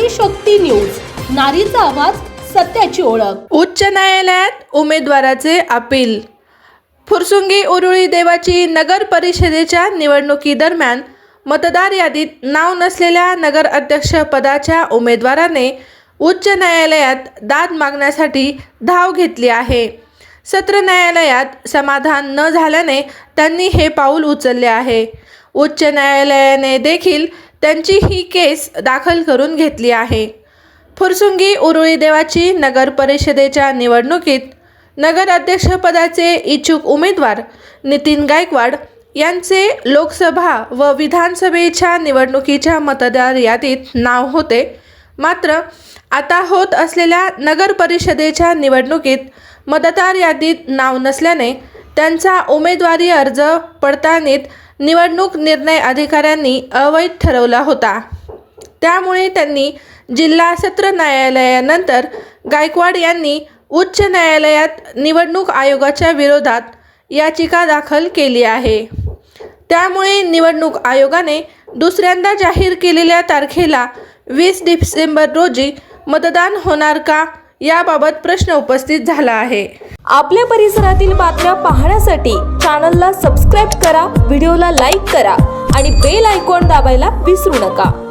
नारी शक्ती न्यूज, नारीचा आवाज, सत्याची ओळख। उच्च न्यायालयात उमेदवाराचे अपील। फुरसुंगी उरुळी देवाची नगर परिषदेच्या निवडणुकीदरम्यान मतदार यादीत नाव नसलेल्या नगर अध्यक्ष पदाच्या उमेदवाराने उच्च न्यायालयात दाद मागण्यासाठी धाव घेतली आहे। सत्र न्यायालयात समाधान न झाल्याने त्यांनी हे पाऊल उचलले आहे। उच्च न्यायालयाने देखील त्यांची ही केस दाखल करून घेतली आहे। फुरसुंगी उरुळी देवाची नगर परिषदेच्या निवडणुकीत नगर अध्यक्षपदाचे इच्छुक उमेदवार नितीन गायकवाड यांचे लोकसभा व विधानसभेच्या निवडणुकीच्या मतदार यादीत नाव होते। मात्र आता होत असलेल्या नगर परिषदेच्या निवडणुकीत मतदार यादीत नाव नसल्याने त्यांचा उमेदवारी अर्ज पडताळणीत निवडणूक निर्णय अधिकाऱ्यांनी अवैध ठरवला होता। त्यामुळे त्यांनी जिल्हा सत्र न्यायालयानंतर गायकवाड यांनी उच्च न्यायालयात निवडणूक आयोगाच्या विरोधात याचिका दाखल केली आहे। त्यामुळे निवडणूक आयोगाने दुसऱ्यांदा जाहीर केलेल्या तारखेला 20 डिसेंबर रोजी मतदान होणार का याबाबत प्रश्न उपस्थित झाला आहे। आपल्या परिसरातील बातम्या पाहण्यासाठी चॅनलला सबस्क्राईब करा, व्हिडिओला लाईक करा आणि बेल आयकॉन दाबायला विसरू नका।